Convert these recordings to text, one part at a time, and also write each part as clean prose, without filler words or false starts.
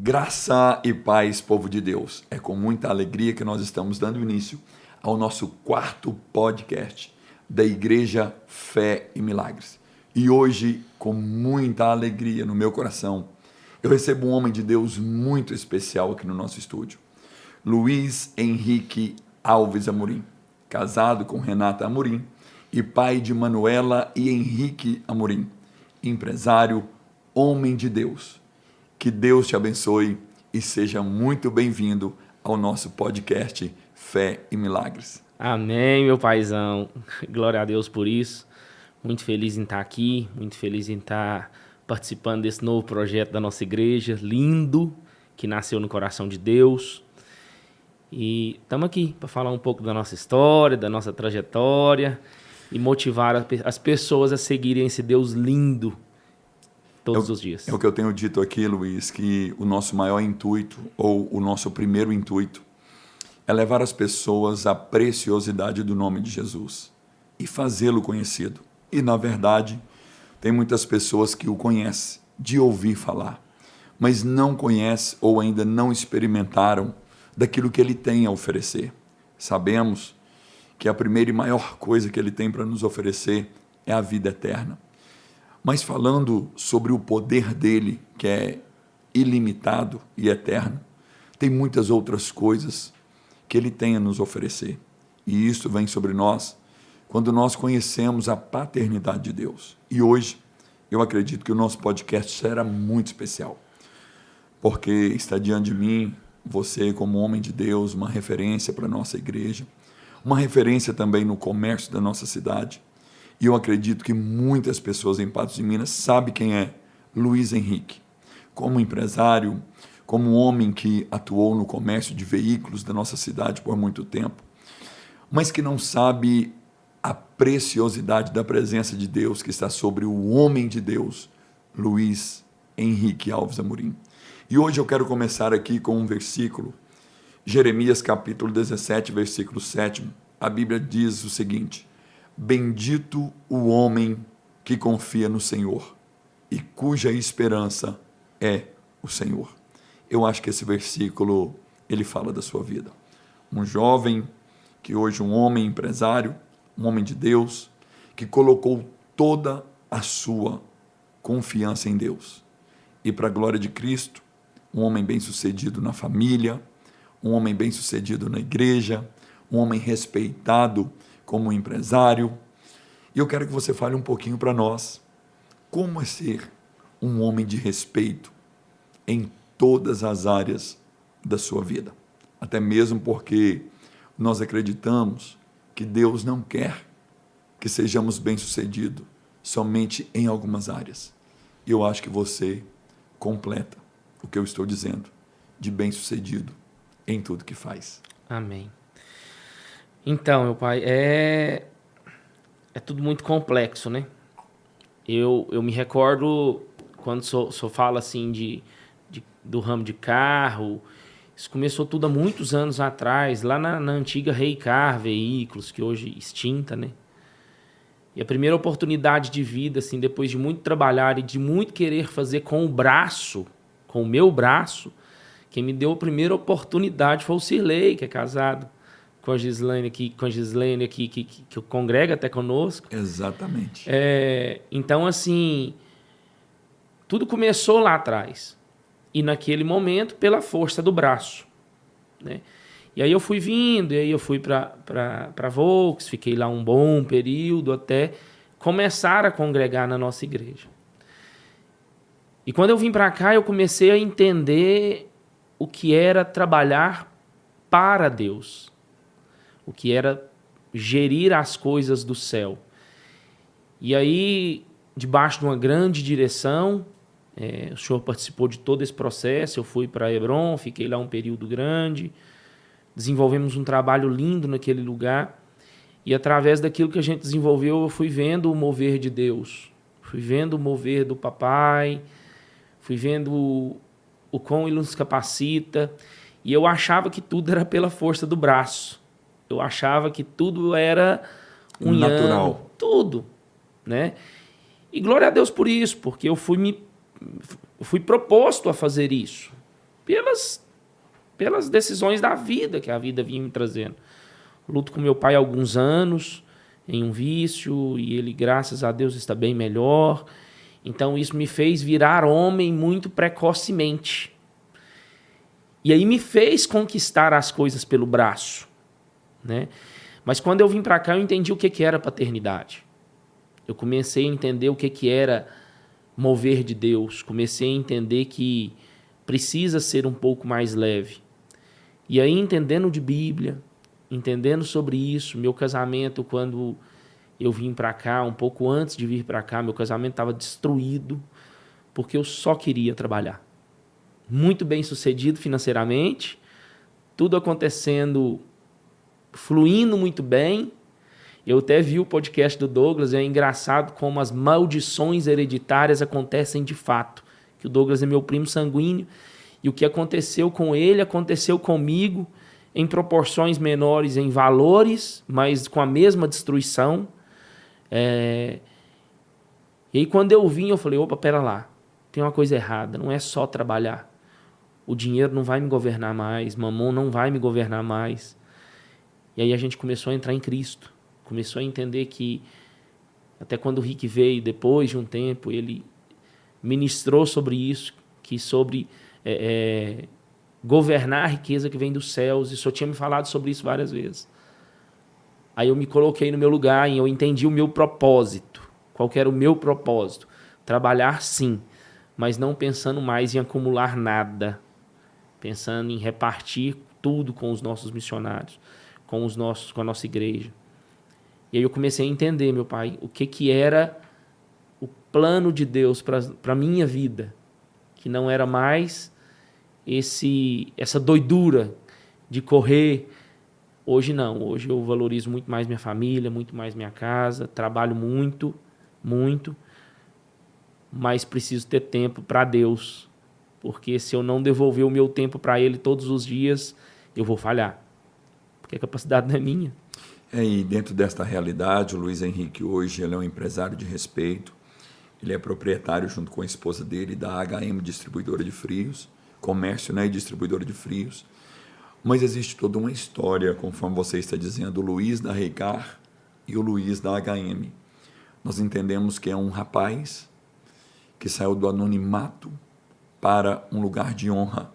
Graça e paz, povo de Deus. É com muita alegria que nós estamos dando início ao nosso quarto podcast da Igreja Fé e Milagres. E hoje, com muita alegria no meu coração, eu recebo um homem de Deus muito especial aqui no nosso estúdio. Luiz Henrique Alves Amorim, casado com Renata Amorim e pai de Manuela e Henrique Amorim, empresário, homem de Deus. Que Deus te abençoe e seja muito bem-vindo ao nosso podcast Fé e Milagres. Amém, meu paizão. Glória a Deus por isso. Muito feliz em estar aqui, muito feliz em estar participando desse novo projeto da nossa igreja, lindo, que nasceu no coração de Deus. E estamos aqui para falar um pouco da nossa história, da nossa trajetória e motivar as pessoas a seguirem esse Deus lindo todos os dias. É o que eu tenho dito aqui, Luiz, que o nosso maior intuito, ou o nosso primeiro intuito, é levar as pessoas à preciosidade do nome de Jesus e fazê-lo conhecido. E, na verdade, tem muitas pessoas que o conhecem, de ouvir falar, mas não conhecem ou ainda não experimentaram daquilo que ele tem a oferecer. Sabemos que a primeira e maior coisa que ele tem para nos oferecer é a vida eterna. Mas falando sobre o poder dele, que é ilimitado e eterno, tem muitas outras coisas que ele tem a nos oferecer. E isso vem sobre nós quando nós conhecemos a paternidade de Deus. E hoje, eu acredito que o nosso podcast será muito especial, porque está diante de mim, você como homem de Deus, uma referência para a nossa igreja, uma referência também no comércio da nossa cidade. E eu acredito que muitas pessoas em Patos de Minas sabem quem é Luiz Henrique. Como empresário, como um homem que atuou no comércio de veículos da nossa cidade por muito tempo, mas que não sabe a preciosidade da presença de Deus que está sobre o homem de Deus, Luiz Henrique Alves Amorim. E hoje eu quero começar aqui com um versículo, Jeremias capítulo 17, versículo 7. A Bíblia diz o seguinte: bendito o homem que confia no Senhor e cuja esperança é o Senhor. Eu acho que esse versículo, ele fala da sua vida. Um jovem que hoje um homem empresário, um homem de Deus, que colocou toda a sua confiança em Deus. E para a glória de Cristo, um homem bem-sucedido na família, um homem bem-sucedido na igreja, um homem respeitado como empresário. E eu quero que você fale um pouquinho para nós como é ser um homem de respeito em todas as áreas da sua vida. Até mesmo porque nós acreditamos que Deus não quer que sejamos bem-sucedidos somente em algumas áreas. E eu acho que você completa o que eu estou dizendo de bem-sucedido em tudo que faz. Amém. Então, meu pai, é tudo muito complexo, né? Eu me recordo quando só fala assim do ramo de carro. Isso começou tudo há muitos anos atrás, lá na antiga Reicar Veículos, que hoje extinta, né? E a primeira oportunidade de vida, assim, depois de muito trabalhar e de muito querer fazer com o meu braço, quem me deu a primeira oportunidade foi o Cirlei, que é casado com a Gislaine aqui, que congrega até conosco. Exatamente. Então, assim, tudo começou lá atrás. E naquele momento, pela força do braço, né? E aí eu fui vindo, e aí eu fui para Volks, fiquei lá um bom período até começar a congregar na nossa igreja. E quando eu vim para cá, eu comecei a entender o que era trabalhar para Deus, o que era gerir as coisas do céu. E aí, debaixo de uma grande direção, o senhor participou de todo esse processo, eu fui para Hebron, fiquei lá um período grande, desenvolvemos um trabalho lindo naquele lugar, e através daquilo que a gente desenvolveu, eu fui vendo o mover de Deus, fui vendo o mover do papai, fui vendo o quão ele nos capacita, e eu achava que tudo era pela força do braço, eu achava que tudo era natural, tudo, né? E glória a Deus por isso, porque eu fui proposto a fazer isso. pelas decisões da vida, que a vida vinha me trazendo. Luto com meu pai há alguns anos, em um vício, e ele, graças a Deus, está bem melhor. Então, isso me fez virar homem muito precocemente. E aí me fez conquistar as coisas pelo braço, né? Mas quando eu vim para cá, eu entendi o que era paternidade. Eu comecei a entender o que era mover de Deus. Comecei a entender que precisa ser um pouco mais leve. E aí, entendendo de Bíblia, entendendo sobre isso, meu casamento, quando eu vim para cá, um pouco antes de vir para cá, meu casamento estava destruído, porque eu só queria trabalhar. Muito bem sucedido financeiramente, tudo acontecendo, fluindo muito bem. Eu até vi o podcast do Douglas, é engraçado como as maldições hereditárias acontecem de fato. Que o Douglas é meu primo sanguíneo, e o que aconteceu com ele aconteceu comigo, em proporções menores em valores, mas com a mesma destruição. E aí quando eu vim, eu falei, opa, pera lá, tem uma coisa errada, não é só trabalhar. O dinheiro não vai me governar mais, mamão não vai me governar mais. E aí a gente começou a entrar em Cristo. Começou a entender que, até quando o Rick veio, depois de um tempo, ele ministrou sobre isso, que sobre governar a riqueza que vem dos céus, e só tinha me falado sobre isso várias vezes. Aí eu me coloquei no meu lugar e eu entendi o meu propósito. Qual que era o meu propósito? Trabalhar sim, mas não pensando mais em acumular nada. Pensando em repartir tudo com os nossos missionários, com a nossa igreja. E aí eu comecei a entender, meu pai, o que era o plano de Deus para a minha vida, que não era mais essa doidura de correr. Hoje não, hoje eu valorizo muito mais minha família, muito mais minha casa, trabalho muito, muito, mas preciso ter tempo para Deus. Porque se eu não devolver o meu tempo para Ele todos os dias, eu vou falhar. Porque a capacidade não é minha. E dentro desta realidade, o Luiz Henrique hoje ele é um empresário de respeito. Ele é proprietário, junto com a esposa dele, da HM Distribuidora de Frios, comércio, né, e distribuidora de frios. Mas existe toda uma história, conforme você está dizendo, o Luiz da Reicar e o Luiz da HM. Nós entendemos que é um rapaz que saiu do anonimato para um lugar de honra.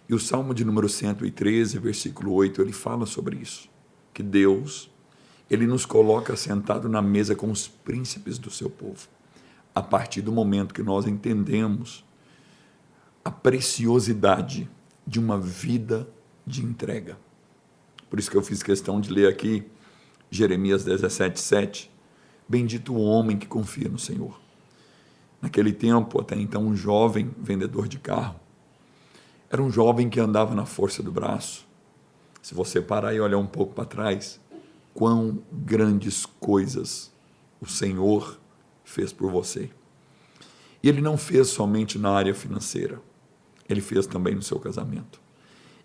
E o Salmo de número 113, versículo 8, ele fala sobre isso. Que Deus, ele nos coloca sentado na mesa com os príncipes do seu povo. A partir do momento que nós entendemos a preciosidade de uma vida de entrega. Por isso que eu fiz questão de ler aqui Jeremias 17:7. Bendito o homem que confia no Senhor. Naquele tempo, até então, um jovem vendedor de carro. Era um jovem que andava na força do braço. Se você parar e olhar um pouco para trás, quão grandes coisas o Senhor fez por você. E Ele não fez somente na área financeira. Ele fez também no seu casamento.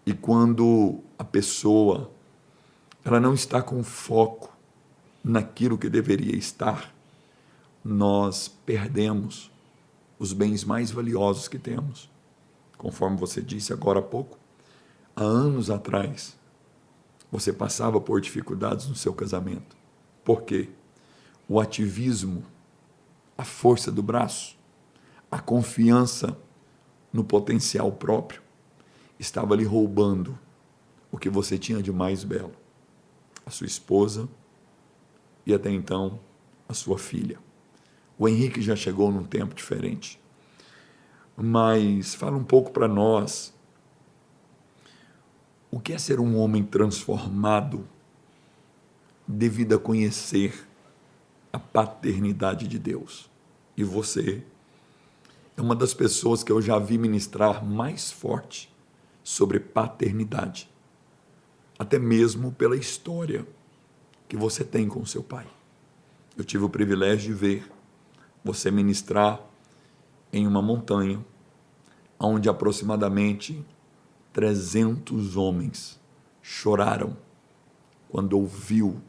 E quando a pessoa ela não está com foco naquilo que deveria estar, nós perdemos os bens mais valiosos que temos. Conforme você disse agora há pouco, há anos atrás, você passava por dificuldades no seu casamento. Por quê? O ativismo, a força do braço, a confiança no potencial próprio, estava lhe roubando o que você tinha de mais belo. A sua esposa e até então a sua filha. O Henrique já chegou num tempo diferente. Mas fala um pouco para nós o que é ser um homem transformado devido a conhecer a paternidade de Deus. E você é uma das pessoas que eu já vi ministrar mais forte sobre paternidade, até mesmo pela história que você tem com seu pai. Eu tive o privilégio de ver você ministrar em uma montanha, onde aproximadamente 300 homens choraram quando ouviu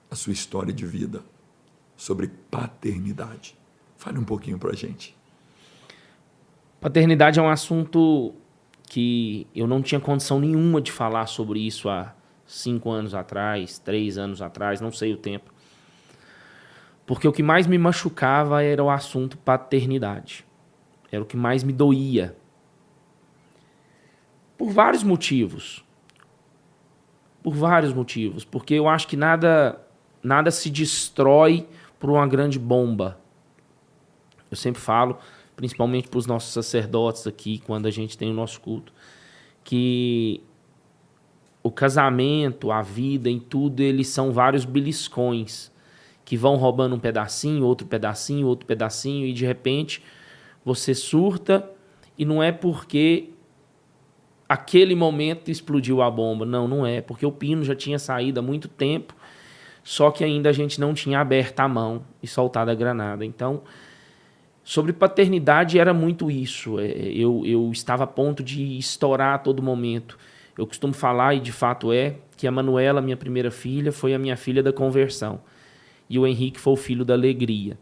a sua história de vida sobre paternidade. Fale um pouquinho para a gente. Paternidade é um assunto que eu não tinha condição nenhuma de falar sobre isso há 5 anos atrás, 3 anos atrás, não sei o tempo. Porque o que mais me machucava era o assunto paternidade. Era o que mais me doía. Por vários motivos. Porque eu acho que nada se destrói por uma grande bomba. Eu sempre falo, principalmente para os nossos sacerdotes aqui, quando a gente tem o nosso culto, que o casamento, a vida, em tudo, eles são vários beliscões que vão roubando um pedacinho, outro pedacinho, outro pedacinho, e de repente você surta, e não é porque aquele momento explodiu a bomba. Não, não é, porque o pino já tinha saído há muito tempo, só que ainda a gente não tinha aberto a mão e soltado a granada. Então, sobre paternidade era muito isso. Eu estava a ponto de estourar a todo momento. Eu costumo falar, e de fato que a Manuela, minha primeira filha, foi a minha filha da conversão. E o Henrique foi o filho da alegria.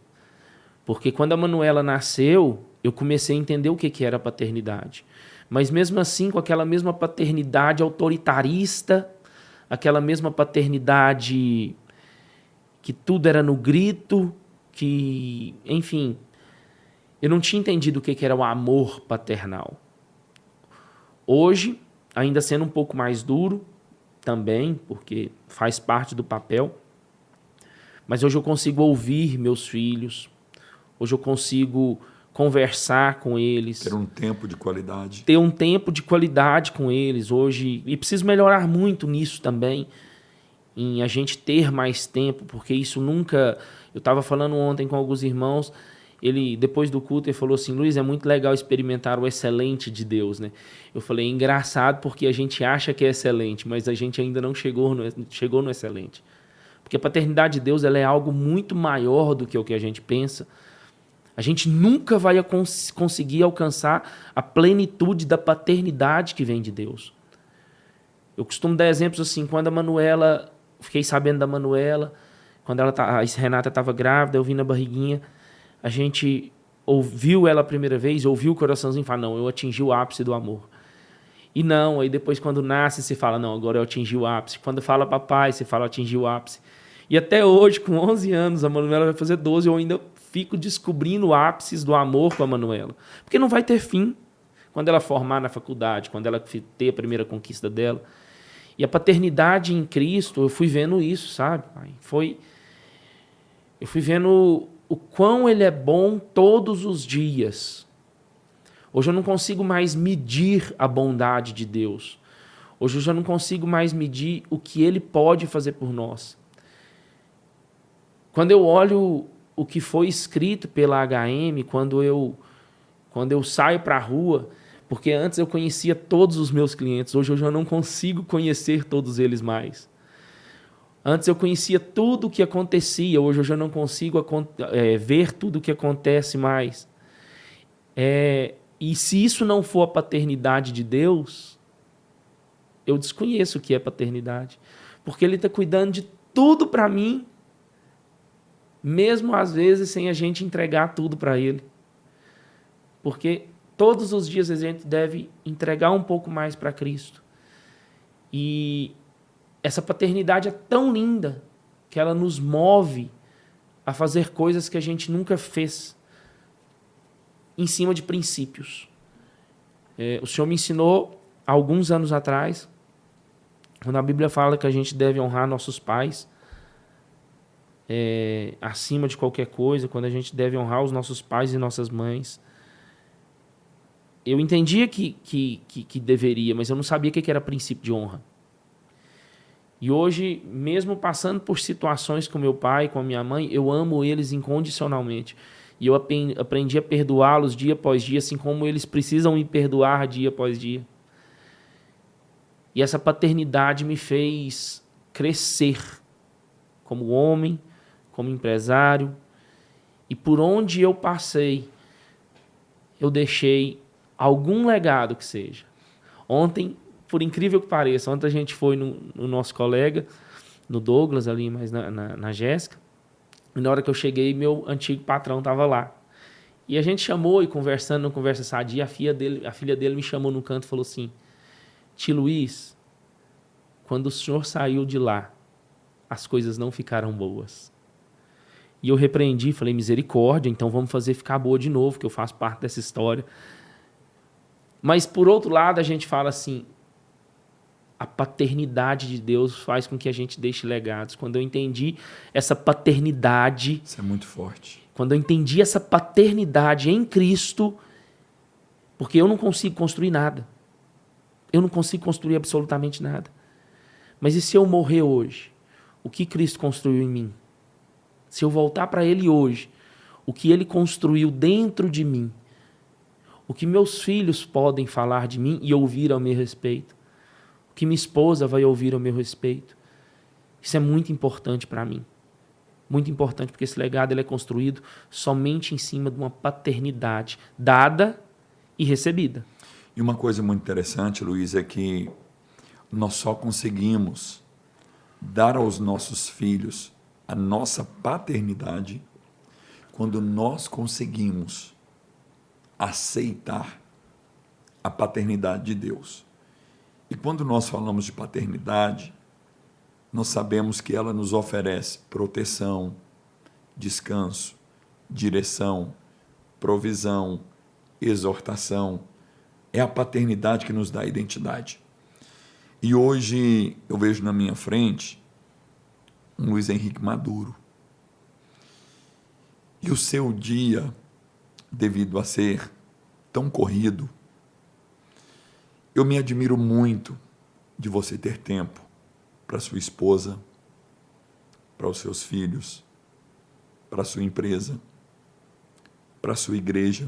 Porque quando a Manuela nasceu, eu comecei a entender o que era paternidade. Mas mesmo assim, com aquela mesma paternidade autoritarista, aquela mesma paternidade que tudo era no grito, que, enfim, eu não tinha entendido o que era o amor paternal. Hoje, ainda sendo um pouco mais duro, também, porque faz parte do papel, mas hoje eu consigo ouvir meus filhos, hoje eu consigo conversar com eles. Ter um tempo de qualidade. Ter um tempo de qualidade com eles hoje. E preciso melhorar muito nisso também, em a gente ter mais tempo, porque isso nunca... Eu estava falando ontem com alguns irmãos, depois do culto, ele falou assim, Luiz, é muito legal experimentar o excelente de Deus, né? Eu falei, engraçado, porque a gente acha que é excelente, mas a gente ainda não chegou no excelente. Porque a paternidade de Deus ela é algo muito maior do que o que a gente pensa. A gente nunca vai conseguir alcançar a plenitude da paternidade que vem de Deus. Eu costumo dar exemplos assim, quando a Manuela, fiquei sabendo da Manuela, quando a Renata estava grávida, eu vi na barriguinha, a gente ouviu ela a primeira vez, ouviu o coraçãozinho e fala, não, eu atingi o ápice do amor. E não, aí depois quando nasce, você fala, não, agora eu atingi o ápice. Quando fala papai, você fala, atingi o ápice. E até hoje, com 11 anos, a Manuela vai fazer 12, eu ainda fico descobrindo ápices do amor com a Manuela. Porque não vai ter fim quando ela formar na faculdade, quando ela ter a primeira conquista dela. E a paternidade em Cristo, eu fui vendo isso, sabe? Eu fui vendo o quão ele é bom todos os dias. Hoje eu não consigo mais medir a bondade de Deus. Hoje eu já não consigo mais medir o que ele pode fazer por nós. Quando eu olho o que foi escrito pela HM, quando eu saio para a rua, porque antes eu conhecia todos os meus clientes, hoje eu já não consigo conhecer todos eles mais. Antes eu conhecia tudo o que acontecia, hoje eu já não consigo ver tudo o que acontece mais. E se isso não for a paternidade de Deus, eu desconheço o que é paternidade. Porque Ele está cuidando de tudo para mim, mesmo às vezes sem a gente entregar tudo para Ele. Porque todos os dias a gente deve entregar um pouco mais para Cristo. E essa paternidade é tão linda que ela nos move a fazer coisas que a gente nunca fez em cima de princípios. O Senhor me ensinou há alguns anos atrás, quando a Bíblia fala que a gente deve honrar nossos pais acima de qualquer coisa, quando a gente deve honrar os nossos pais e nossas mães. Eu entendia que deveria, mas eu não sabia o que era princípio de honra. E hoje, mesmo passando por situações com meu pai, com a minha mãe, eu amo eles incondicionalmente. E eu aprendi a perdoá-los dia após dia, assim como eles precisam me perdoar dia após dia. E essa paternidade me fez crescer como homem, como empresário. E por onde eu passei, eu deixei algum legado que seja. Ontem, por incrível que pareça, ontem a gente foi no nosso colega, no Douglas ali, mas na Jéssica, e na hora que eu cheguei, meu antigo patrão estava lá. E a gente chamou e conversando, numa conversa sadia, a filha dele me chamou no canto e falou assim: Tio Luiz, quando o senhor saiu de lá, as coisas não ficaram boas. E eu repreendi, falei, misericórdia, então vamos fazer ficar boa de novo, que eu faço parte dessa história. Mas, por outro lado, a gente fala assim, a paternidade de Deus faz com que a gente deixe legados. Quando eu entendi essa paternidade... Isso é muito forte. Quando eu entendi essa paternidade em Cristo, porque eu não consigo construir nada. Eu não consigo construir absolutamente nada. Mas e se eu morrer hoje? O que Cristo construiu em mim? Se eu voltar para Ele hoje, o que Ele construiu dentro de mim? O que meus filhos podem falar de mim e ouvir ao meu respeito? O que minha esposa vai ouvir ao meu respeito? Isso é muito importante para mim. Muito importante, porque esse legado ele é construído somente em cima de uma paternidade dada e recebida. E uma coisa muito interessante, Luiz, é que nós só conseguimos dar aos nossos filhos a nossa paternidade quando nós conseguimos aceitar a paternidade de Deus. E quando nós falamos de paternidade, nós sabemos que ela nos oferece proteção, descanso, direção, provisão, exortação. É a paternidade que nos dá identidade. E hoje eu vejo na minha frente um Luiz Henrique maduro. E o seu dia, devido a ser tão corrido, eu me admiro muito de você ter tempo para sua esposa, para os seus filhos, para a sua empresa, para a sua igreja.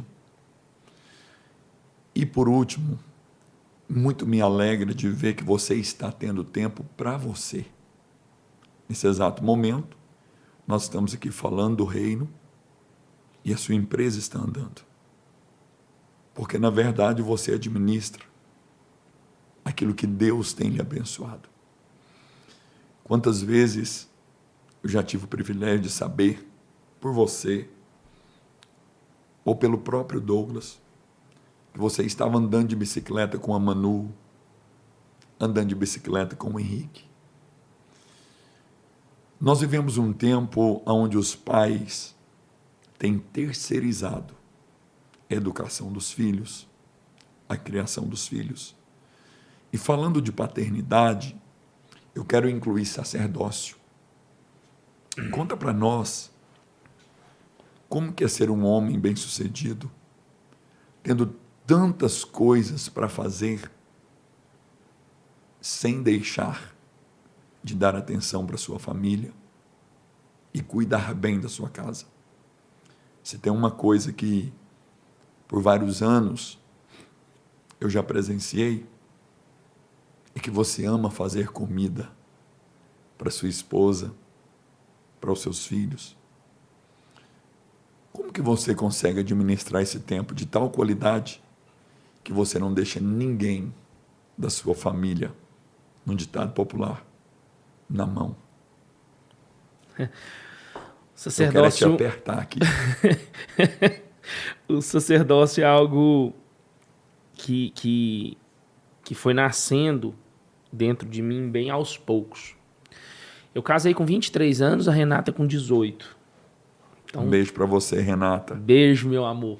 E por último, muito me alegra de ver que você está tendo tempo para você. Nesse exato momento, nós estamos aqui falando do reino e a sua empresa está andando. Porque, na verdade, você administra aquilo que Deus tem lhe abençoado. Quantas vezes eu já tive o privilégio de saber, por você, ou pelo próprio Douglas, que você estava andando de bicicleta com a Manu, andando de bicicleta com o Henrique. Nós vivemos um tempo onde os pais têm terceirizado a educação dos filhos, a criação dos filhos. E falando de paternidade, eu quero incluir sacerdócio. Conta para nós como que é ser um homem bem-sucedido, tendo tantas coisas para fazer, sem deixar de dar atenção para sua família e cuidar bem da sua casa. Se tem uma coisa que, por vários anos, eu já presenciei, é que você ama fazer comida para sua esposa, para os seus filhos. Como que você consegue administrar esse tempo de tal qualidade que você não deixa ninguém da sua família, num ditado popular, na mão? Sacerdócio... Eu quero te apertar aqui. O sacerdócio é algo que foi nascendo dentro de mim bem aos poucos. Eu casei com 23 anos, a Renata com 18. Então, um beijo para você, Renata. Beijo, meu amor.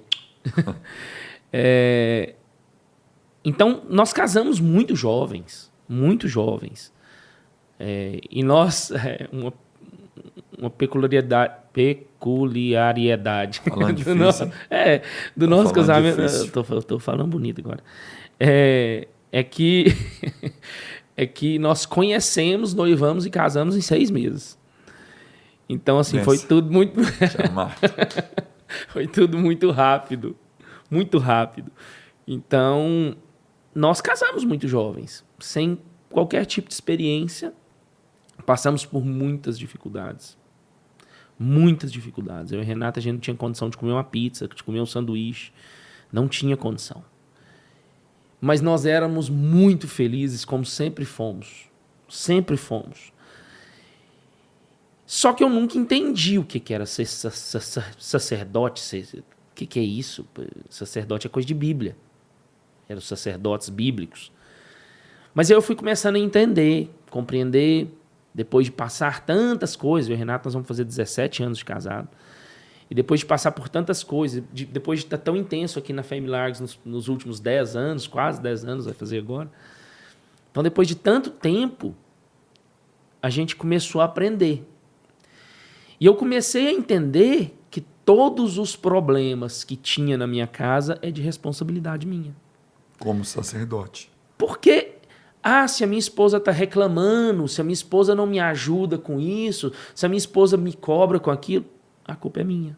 Então, nós casamos muito jovens, muito jovens. E nós, uma peculiaridade falando difícil, do nosso casamento. Estou falando bonito agora. É que nós conhecemos, noivamos e casamos em 6 meses. Então, assim, foi tudo muito... Foi tudo muito rápido. Muito rápido. Então, nós casamos muito jovens, sem qualquer tipo de experiência. Passamos por muitas dificuldades. Muitas dificuldades. Eu e a Renata, a gente não tinha condição de comer uma pizza, de comer um sanduíche. Não tinha condição. Mas nós éramos muito felizes, como sempre fomos. Sempre fomos. Só que eu nunca entendi o que era ser sacerdote, que é isso? Sacerdote é coisa de Bíblia. Eram os sacerdotes bíblicos. Mas aí eu fui começando a entender, compreender, depois de passar tantas coisas. Eu e o Renato, nós vamos fazer 17 anos de casado. E depois de passar por tantas coisas, depois de estar tão intenso aqui na Family Largs nos últimos 10 anos, quase 10 anos vai fazer agora. Então, depois de tanto tempo, a gente começou a aprender. E eu comecei a entender que todos os problemas que tinha na minha casa é de responsabilidade minha. Como sacerdote. Porque, se a minha esposa está reclamando, se a minha esposa não me ajuda com isso, se a minha esposa me cobra com aquilo, a culpa é minha.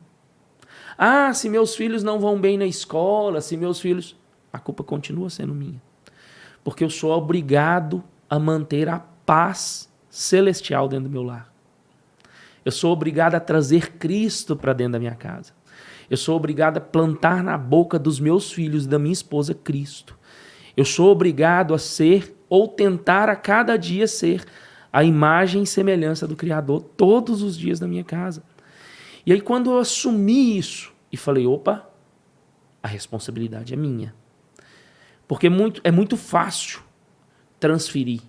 Se meus filhos não vão bem na escola, se meus filhos... A culpa continua sendo minha. Porque eu sou obrigado a manter a paz celestial dentro do meu lar. Eu sou obrigado a trazer Cristo para dentro da minha casa. Eu sou obrigado a plantar na boca dos meus filhos e da minha esposa Cristo. Eu sou obrigado a ser, ou tentar a cada dia ser, a imagem e semelhança do Criador todos os dias da minha casa. E aí quando eu assumi isso e falei, opa, a responsabilidade é minha. Porque é muito fácil transferir.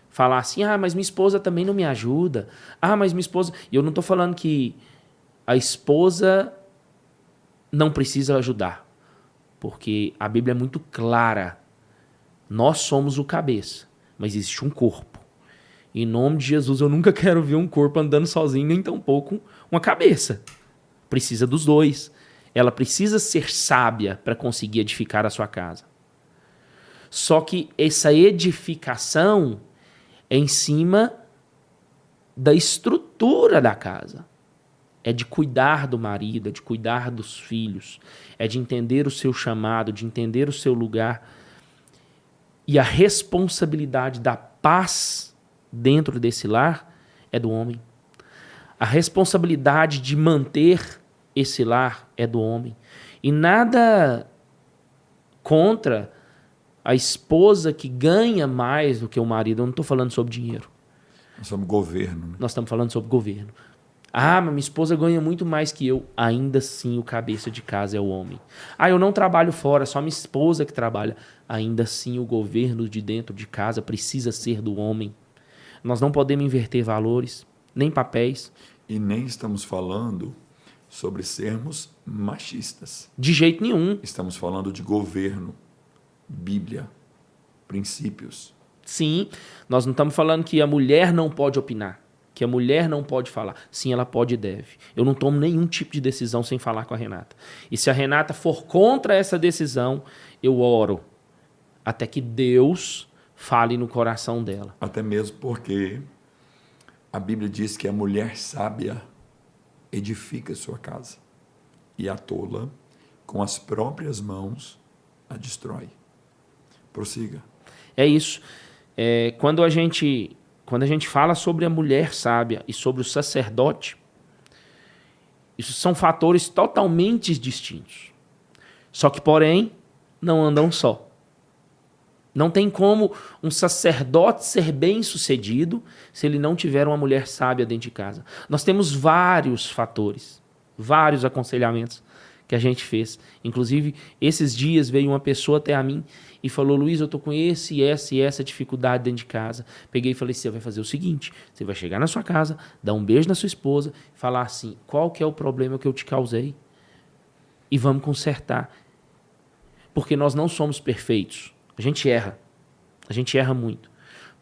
Falar assim, mas minha esposa também não me ajuda. Mas minha esposa... E eu não estou falando que a esposa não precisa ajudar. Porque a Bíblia é muito clara. Nós somos o cabeça, mas existe um corpo. Em nome de Jesus, eu nunca quero ver um corpo andando sozinho, nem tampouco uma cabeça. Precisa dos dois. Ela precisa ser sábia para conseguir edificar a sua casa. Só que essa edificação é em cima da estrutura da casa. É de cuidar do marido, é de cuidar dos filhos, é de entender o seu chamado, de entender o seu lugar. E a responsabilidade da paz dentro desse lar é do homem. A responsabilidade de manter esse lar é do homem. E nada contra a esposa que ganha mais do que o marido. Eu não estou falando sobre dinheiro. Nós somos governo. Né? Nós estamos falando sobre governo. Mas minha esposa ganha muito mais que eu. Ainda assim, o cabeça de casa é o homem. Eu não trabalho fora, só minha esposa que trabalha. Ainda assim, o governo de dentro de casa precisa ser do homem. Nós não podemos inverter valores, nem papéis. E nem estamos falando sobre sermos machistas. De jeito nenhum. Estamos falando de governo, Bíblia, princípios. Sim, nós não estamos falando que a mulher não pode opinar, que a mulher não pode falar. Sim, ela pode e deve. Eu não tomo nenhum tipo de decisão sem falar com a Renata. E se a Renata for contra essa decisão, eu oro até que Deus fale no coração dela. Até mesmo porque a Bíblia diz que a mulher sábia edifica sua casa e a tola, com as próprias mãos, a destrói. Prossiga. É isso. Quando a gente fala sobre a mulher sábia e sobre o sacerdote, isso são fatores totalmente distintos. Só que, porém, não andam só. Não tem como um sacerdote ser bem-sucedido se ele não tiver uma mulher sábia dentro de casa. Nós temos vários fatores, vários aconselhamentos que a gente fez. Inclusive, esses dias veio uma pessoa até a mim e falou, Luiz, eu estou com essa dificuldade dentro de casa. Peguei e falei, você vai fazer o seguinte, você vai chegar na sua casa, dar um beijo na sua esposa, falar assim, qual que é o problema que eu te causei? E vamos consertar. Porque nós não somos perfeitos. A gente erra muito.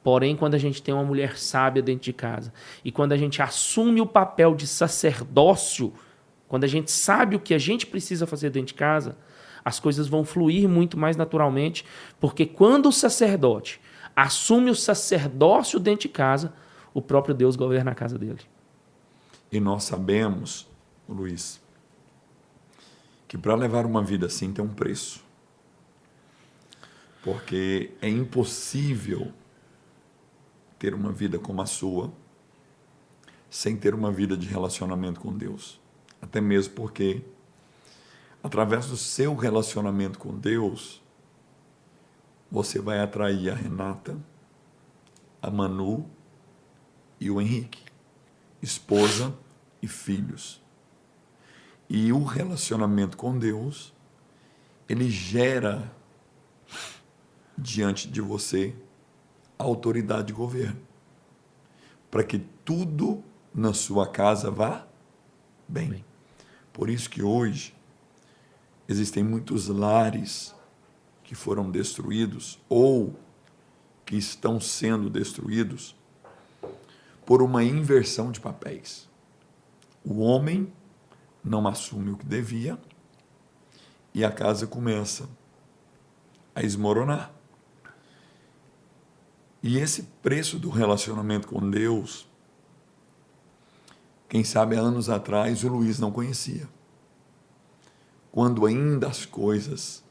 Porém, quando a gente tem uma mulher sábia dentro de casa e quando a gente assume o papel de sacerdócio, quando a gente sabe o que a gente precisa fazer dentro de casa, as coisas vão fluir muito mais naturalmente, porque quando o sacerdote assume o sacerdócio dentro de casa, o próprio Deus governa a casa dele. E nós sabemos, Luiz, que para levar uma vida assim tem um preço. Porque é impossível ter uma vida como a sua sem ter uma vida de relacionamento com Deus. Até mesmo porque, através do seu relacionamento com Deus, você vai atrair a Renata, a Manu e o Henrique, esposa e filhos. E o relacionamento com Deus, ele gera diante de você autoridade de governo, para que tudo na sua casa vá bem. Por isso que hoje existem muitos lares que foram destruídos ou que estão sendo destruídos por uma inversão de papéis. O homem não assume o que devia e a casa começa a esmoronar. E esse preço do relacionamento com Deus, quem sabe há anos atrás o Luiz não conhecia. Quando ainda as coisas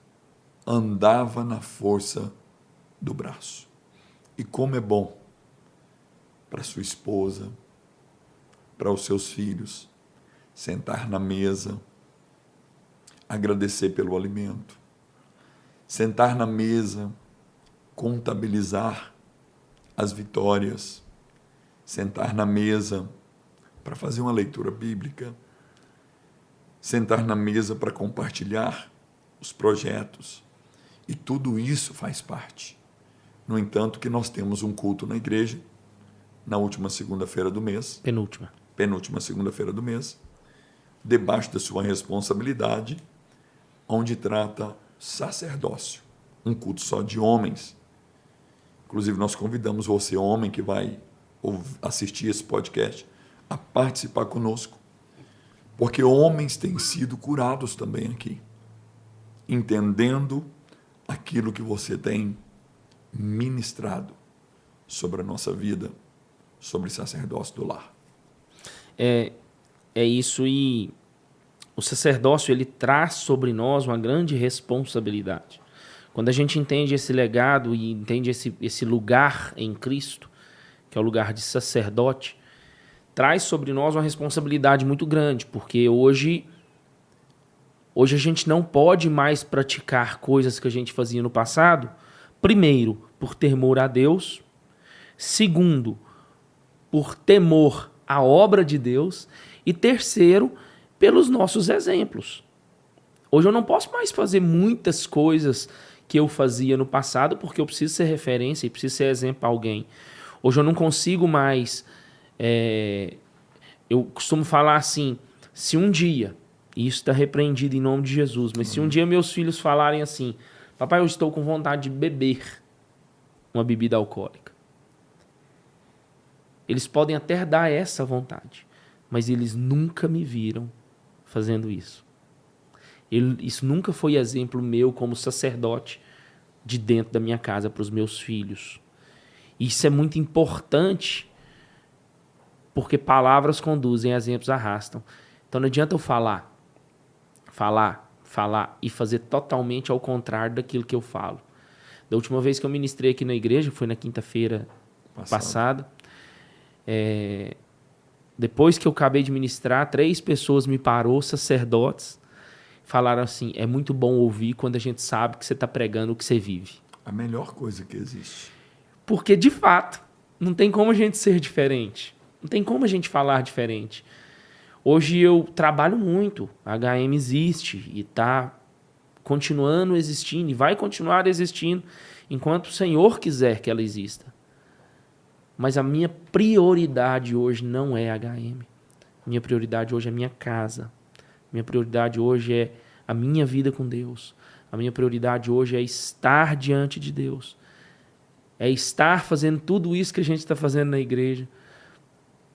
andavam na força do braço. E como é bom para sua esposa, para os seus filhos, sentar na mesa, agradecer pelo alimento, sentar na mesa, contabilizar as vitórias, sentar na mesa para fazer uma leitura bíblica, sentar na mesa para compartilhar os projetos. E tudo isso faz parte. No entanto, que nós temos um culto na igreja, na última segunda-feira do mês. Penúltima segunda-feira do mês, debaixo da sua responsabilidade, onde trata sacerdócio. Um culto só de homens. Inclusive, nós convidamos você, homem, que vai assistir esse podcast, a participar conosco. Porque homens têm sido curados também aqui, entendendo aquilo que você tem ministrado sobre a nossa vida, sobre sacerdócio do lar. É isso, e o sacerdócio, ele traz sobre nós uma grande responsabilidade. Quando a gente entende esse legado e entende esse lugar em Cristo, que é o lugar de sacerdote, traz sobre nós uma responsabilidade muito grande, porque hoje a gente não pode mais praticar coisas que a gente fazia no passado, primeiro, por temor a Deus, segundo, por temor à obra de Deus, e terceiro, pelos nossos exemplos. Hoje eu não posso mais fazer muitas coisas que eu fazia no passado, porque eu preciso ser referência e preciso ser exemplo a alguém. Hoje eu não consigo mais... eu costumo falar assim, se um dia, e isso está repreendido em nome de Jesus, mas se um dia meus filhos falarem assim, papai, eu estou com vontade de beber uma bebida alcoólica. Eles podem até dar essa vontade, mas eles nunca me viram fazendo isso. Isso nunca foi exemplo meu como sacerdote de dentro da minha casa para os meus filhos. Isso é muito importante, porque palavras conduzem, exemplos arrastam. Então não adianta eu falar e fazer totalmente ao contrário daquilo que eu falo. Da última vez que eu ministrei aqui na igreja, foi na quinta-feira passada. Depois que eu acabei de ministrar, 3 pessoas me parou, sacerdotes, falaram assim, é muito bom ouvir quando a gente sabe que você está pregando o que você vive. A melhor coisa que existe. Porque, de fato, não tem como a gente ser diferente. Não tem como a gente falar diferente. Hoje eu trabalho muito, a HM existe e está continuando existindo e vai continuar existindo enquanto o Senhor quiser que ela exista. Mas a minha prioridade hoje não é a HM. Minha prioridade hoje é a minha casa. Minha prioridade hoje é a minha vida com Deus. A minha prioridade hoje é estar diante de Deus. É estar fazendo tudo isso que a gente está fazendo na igreja.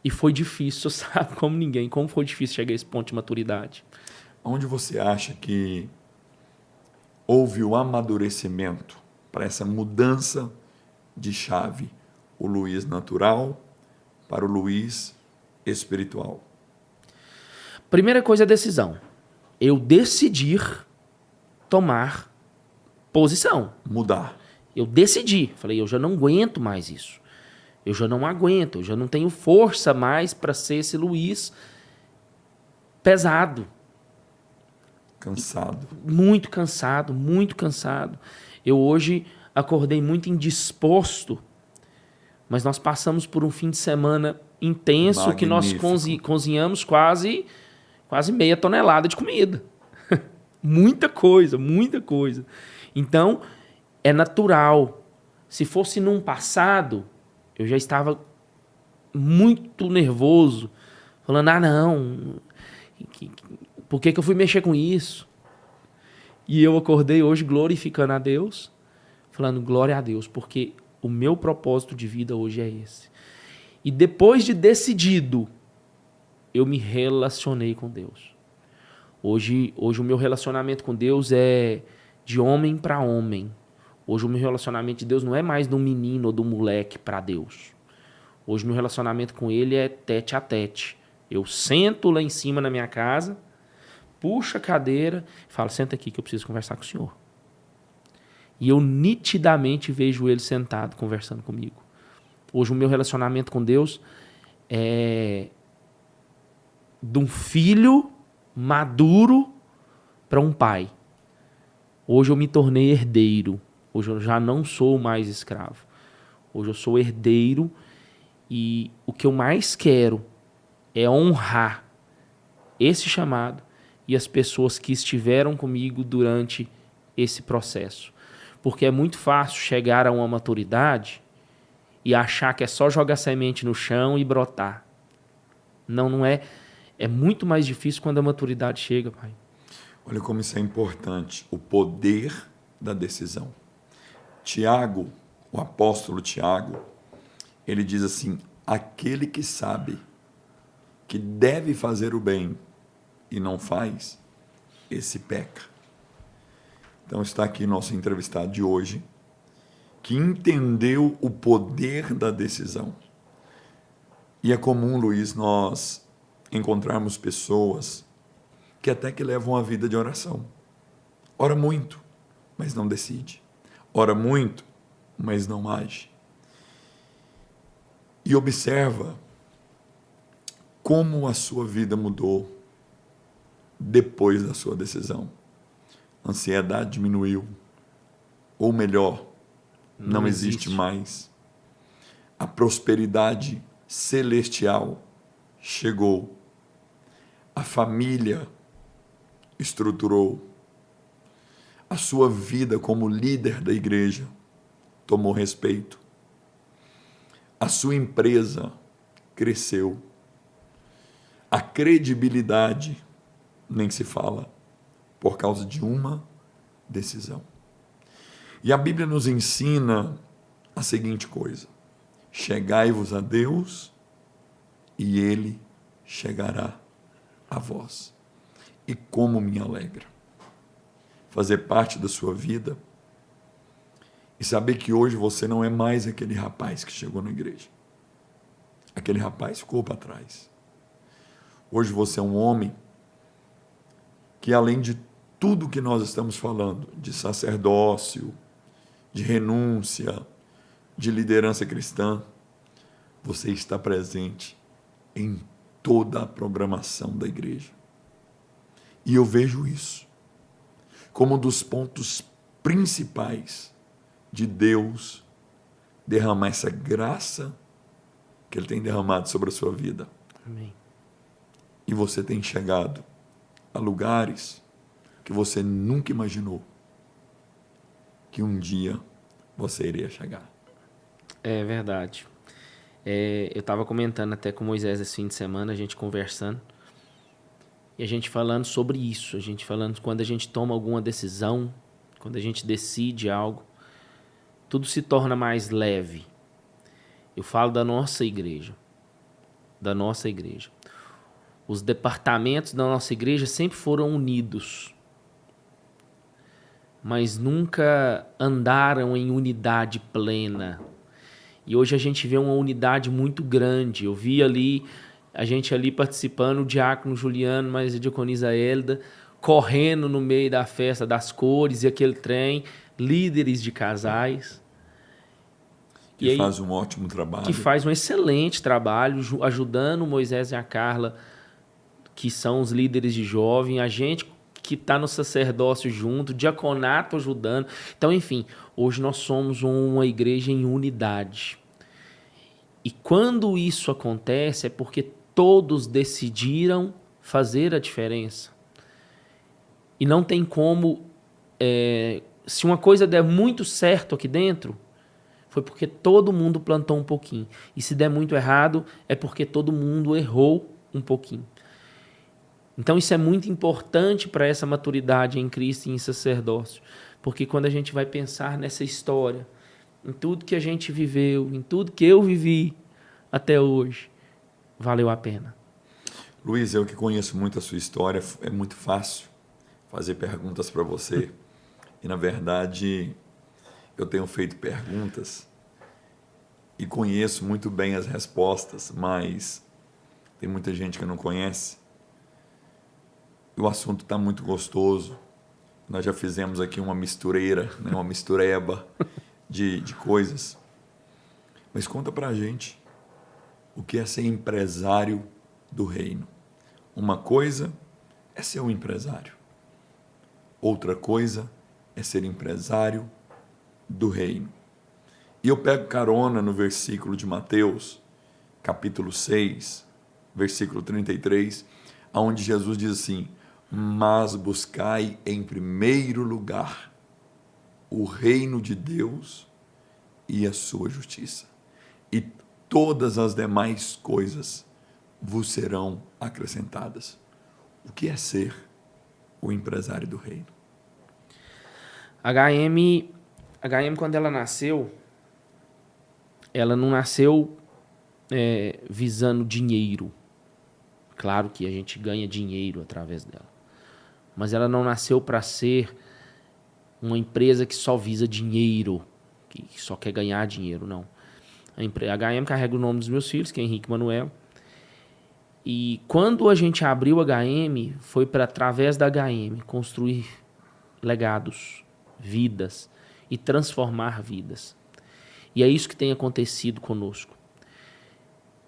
E foi difícil, sabe? Como ninguém. Como foi difícil chegar a esse ponto de maturidade. Onde você acha que houve o amadurecimento para essa mudança de chave? O Luiz natural para o Luiz espiritual. Primeira coisa é decisão. Eu decidir tomar posição. Mudar. Eu decidi. Falei, eu já não aguento mais isso. Eu já não aguento. Eu já não tenho força mais para ser esse Luiz pesado. Cansado. Muito cansado, muito cansado. Eu hoje acordei muito indisposto, mas nós passamos por um fim de semana intenso. Magnífico. Que nós cozinhamos quase quase meia tonelada de comida. Muita coisa, muita coisa. Então, é natural. Se fosse num passado, eu já estava muito nervoso, falando, não, por que eu fui mexer com isso? E eu acordei hoje glorificando a Deus, falando glória a Deus, porque o meu propósito de vida hoje é esse. E depois de decidido, eu me relacionei com Deus. Hoje o meu relacionamento com Deus é de homem para homem. Hoje o meu relacionamento de Deus não é mais do menino ou do moleque para Deus. Hoje o meu relacionamento com Ele é tete a tete. Eu sento lá em cima na minha casa, puxo a cadeira e falo, senta aqui que eu preciso conversar com o senhor. E eu nitidamente vejo Ele sentado conversando comigo. Hoje o meu relacionamento com Deus é de um filho maduro para um pai. Hoje eu me tornei herdeiro. Hoje eu já não sou mais escravo. Hoje eu sou herdeiro e o que eu mais quero é honrar esse chamado e as pessoas que estiveram comigo durante esse processo. Porque é muito fácil chegar a uma maturidade e achar que é só jogar semente no chão e brotar. Não é. É muito mais difícil quando a maturidade chega, pai. Olha como isso é importante, o poder da decisão. Tiago, o apóstolo Tiago, ele diz assim, aquele que sabe que deve fazer o bem e não faz, esse peca. Então está aqui nosso entrevistado de hoje, que entendeu o poder da decisão. E é comum, Luiz, nós encontrarmos pessoas que até que levam a vida de oração. Ora muito, mas não decide. Ora muito, mas não age. E observa como a sua vida mudou depois da sua decisão. A ansiedade diminuiu, ou melhor, não existe mais. A prosperidade celestial chegou. A família estruturou. A sua vida como líder da igreja tomou respeito. A sua empresa cresceu. A credibilidade nem se fala por causa de uma decisão. E a Bíblia nos ensina a seguinte coisa: chegai-vos a Deus e Ele chegará a vós. E como me alegra fazer parte da sua vida e saber que hoje você não é mais aquele rapaz que chegou na igreja. Aquele rapaz ficou para trás. Hoje você é um homem que, além de tudo que nós estamos falando, de sacerdócio, de renúncia, de liderança cristã, você está presente em toda a programação da igreja. E eu vejo isso como um dos pontos principais de Deus derramar essa graça que Ele tem derramado sobre a sua vida. Amém. E você tem chegado a lugares que você nunca imaginou que um dia você iria chegar. É verdade. Eu estava comentando até com o Moisés esse fim de semana, a gente conversando, e a gente falando sobre isso, a gente falando quando a gente toma alguma decisão, quando a gente decide algo, tudo se torna mais leve. Eu falo da nossa igreja. Da nossa igreja. Os departamentos da nossa igreja sempre foram unidos, mas nunca andaram em unidade plena. E hoje a gente vê uma unidade muito grande. Eu vi ali, a gente ali participando, o diácono Juliano, mas a diaconisa Elda, correndo no meio da festa das cores e aquele trem, líderes de casais. Que aí, faz um ótimo trabalho. Que faz um excelente trabalho, ajudando o Moisés e a Carla, que são os líderes de jovem, a gente que está no sacerdócio junto, diaconato ajudando. Então, enfim, hoje nós somos uma igreja em unidade. E quando isso acontece é porque todos decidiram fazer a diferença. E não tem como... se uma coisa der muito certo aqui dentro, foi porque todo mundo plantou um pouquinho. E se der muito errado, é porque todo mundo errou um pouquinho. Então isso é muito importante para essa maturidade em Cristo e em sacerdócio. Porque quando a gente vai pensar nessa história, em tudo que a gente viveu, em tudo que eu vivi até hoje, valeu a pena. Luiz, eu que conheço muito a sua história, é muito fácil fazer perguntas para você. E, na verdade, eu tenho feito perguntas e conheço muito bem as respostas, mas tem muita gente que não conhece. E o assunto está muito gostoso. Nós já fizemos aqui uma mistureira, né? Uma mistureba de coisas. Mas conta para a gente o que é ser empresário do reino. Uma coisa é ser um empresário. Outra coisa é ser empresário do reino. E eu pego carona no versículo de Mateus, capítulo 6, versículo 33, onde Jesus diz assim: mas buscai em primeiro lugar o reino de Deus e a sua justiça, e todas as demais coisas vos serão acrescentadas. O que é ser o empresário do reino? HM, quando ela nasceu, ela não nasceu visando dinheiro. Claro que a gente ganha dinheiro através dela. Mas ela não nasceu para ser uma empresa que só visa dinheiro, que só quer ganhar dinheiro, não. A HM carrega o nome dos meus filhos, que é Henrique e Manuel. E quando a gente abriu a HM, foi para, através da HM, construir legados, vidas e transformar vidas. E é isso que tem acontecido conosco.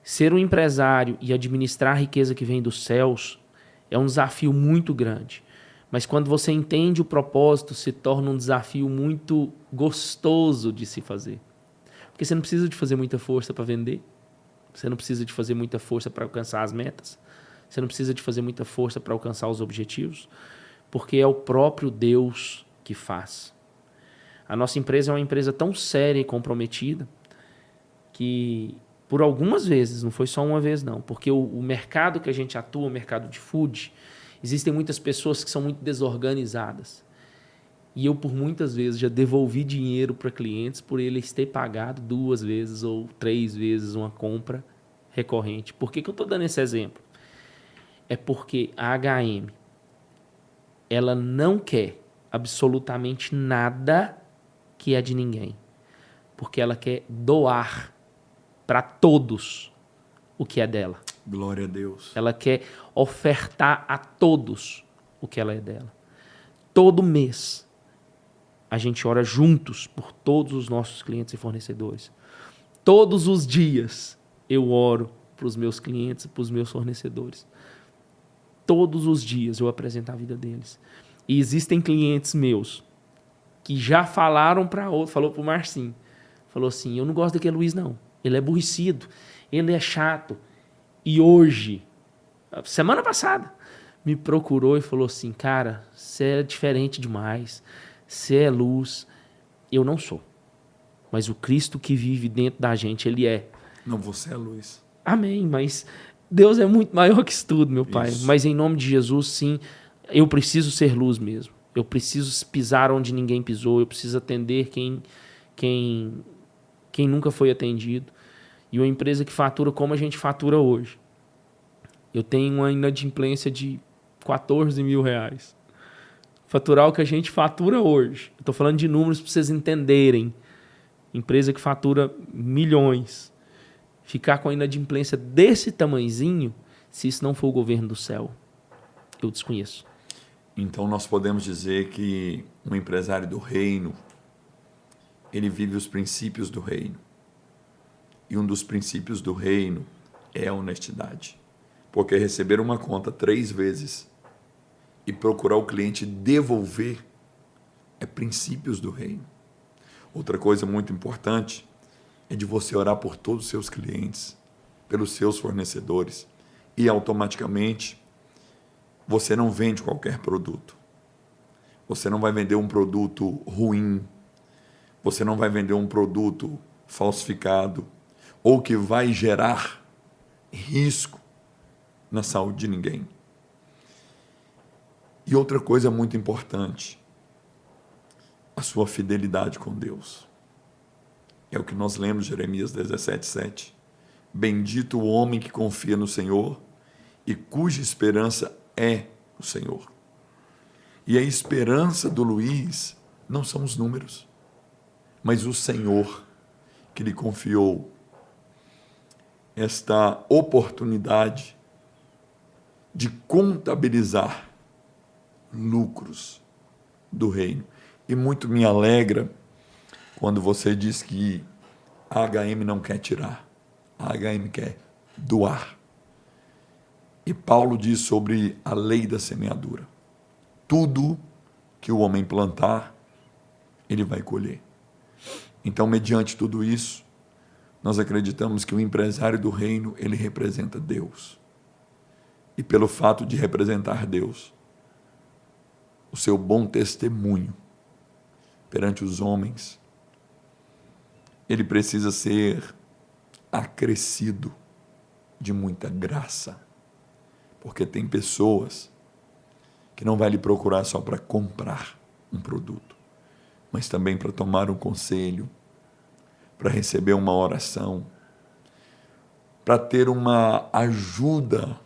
Ser um empresário e administrar a riqueza que vem dos céus é um desafio muito grande. Mas quando você entende o propósito, se torna um desafio muito gostoso de se fazer. Porque você não precisa de fazer muita força para vender. Você não precisa de fazer muita força para alcançar as metas. Você não precisa de fazer muita força para alcançar os objetivos. Porque é o próprio Deus que faz. A nossa empresa é uma empresa tão séria e comprometida que, por algumas vezes, não foi só uma vez não, porque o mercado que a gente atua, o mercado de food, existem muitas pessoas que são muito desorganizadas. E eu, por muitas vezes, já devolvi dinheiro para clientes por eles ter pagado 2 vezes ou 3 vezes uma compra recorrente. Por que eu estou dando esse exemplo? É porque a HM, ela não quer absolutamente nada que é de ninguém. Porque ela quer doar para todos o que é dela. Glória a Deus. Ela quer ofertar a todos o que ela é dela. Todo mês, a gente ora juntos por todos os nossos clientes e fornecedores. Todos os dias, eu oro para os meus clientes e para os meus fornecedores. Todos os dias eu apresento a vida deles. E existem clientes meus que já falaram para outro, falou para o Marcinho, falou assim, eu não gosto daquele Luiz não, ele é aborrecido, ele é chato. E hoje, semana passada, me procurou e falou assim, cara, você é diferente demais, você é luz. Eu não sou, mas o Cristo que vive dentro da gente, ele é. Não, você é luz. Amém, mas Deus é muito maior que isso tudo, meu Pai. Isso. Mas em nome de Jesus, sim, eu preciso ser luz mesmo. Eu preciso pisar onde ninguém pisou. Eu preciso atender quem nunca foi atendido. E uma empresa que fatura como a gente fatura hoje. Eu tenho uma inadimplência de 14 mil reais. Faturar o que a gente fatura hoje. Eu estou falando de números para vocês entenderem. Empresa que fatura milhões. Ficar com a inadimplência desse tamanhozinho, se isso não for o governo do céu, eu desconheço. Então nós podemos dizer que um empresário do reino, ele vive os princípios do reino. E um dos princípios do reino é a honestidade. Porque receber uma conta 3 vezes e procurar o cliente devolver é princípios do reino. Outra coisa muito importante é de você orar por todos os seus clientes, pelos seus fornecedores, e automaticamente você não vende qualquer produto. Você não vai vender um produto ruim. Você não vai vender um produto falsificado ou que vai gerar risco na saúde de ninguém. E outra coisa muito importante, a sua fidelidade com Deus. É o que nós lemos em Jeremias 17:7. Bendito o homem que confia no Senhor e cuja esperança é o Senhor. E a esperança do Luiz não são os números, mas o Senhor que lhe confiou esta oportunidade de contabilizar lucros do reino. E muito me alegra quando você diz que a HM não quer tirar, a HM quer doar. E Paulo diz sobre a lei da semeadura. Tudo que o homem plantar, ele vai colher. Então, mediante tudo isso, nós acreditamos que o empresário do reino, ele representa Deus. E pelo fato de representar Deus, o seu bom testemunho perante os homens, ele precisa ser acrescido de muita graça. Porque tem pessoas que não vai lhe procurar só para comprar um produto, mas também para tomar um conselho, para receber uma oração, para ter uma ajuda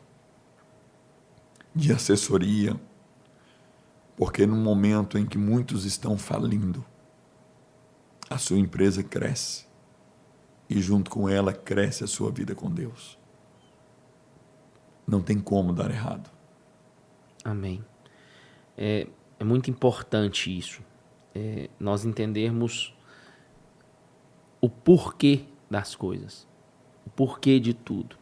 de assessoria, porque no momento em que muitos estão falindo, a sua empresa cresce e junto com ela cresce a sua vida com Deus. Não tem como dar errado. Amém. É muito importante isso. Nós entendermos o porquê das coisas, o porquê de tudo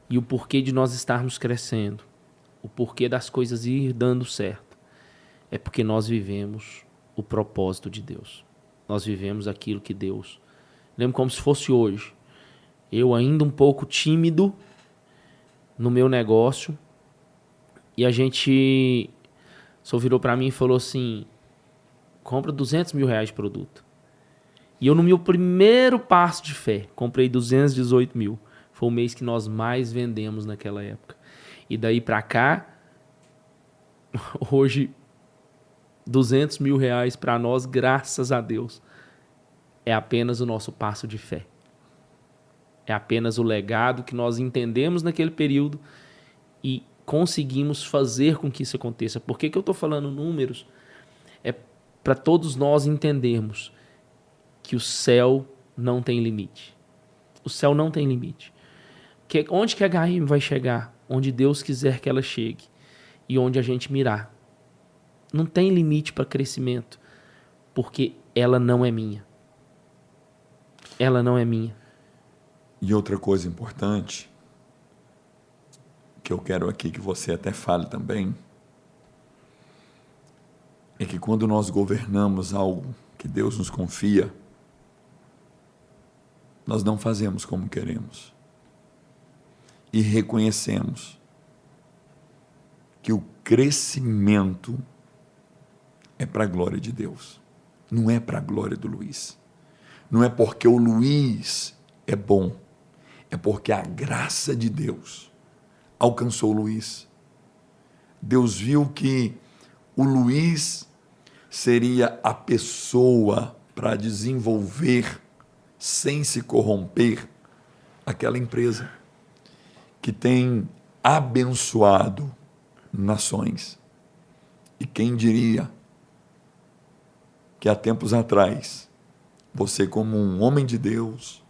e o porquê de nós estarmos crescendo, o porquê das coisas ir dando certo. É porque nós vivemos o propósito de Deus. Nós vivemos aquilo que Deus... Lembro como se fosse hoje. Eu ainda um pouco tímido no meu negócio e a gente só virou para mim e falou assim, compra 200 mil reais de produto. E eu no meu primeiro passo de fé, comprei 218 mil. Foi o mês que nós mais vendemos naquela época. E daí para cá, hoje, 200 mil reais para nós, graças a Deus, é apenas o nosso passo de fé. É apenas o legado que nós entendemos naquele período e conseguimos fazer com que isso aconteça. Por que eu estou falando números? É para todos nós entendermos que o céu não tem limite. O céu não tem limite. Onde que a HM vai chegar? Onde Deus quiser que ela chegue. E onde a gente mirar. Não tem limite para crescimento. Porque ela não é minha. Ela não é minha. E outra coisa importante, que eu quero aqui que você até fale também, é que quando nós governamos algo que Deus nos confia, nós não fazemos como queremos. E reconhecemos que o crescimento é para a glória de Deus. Não é para a glória do Luiz. Não é porque o Luiz é bom. É porque a graça de Deus alcançou o Luiz. Deus viu que o Luiz seria a pessoa para desenvolver, sem se corromper, aquela empresa que tem abençoado nações. E quem diria que há tempos atrás, você como um homem de Deus,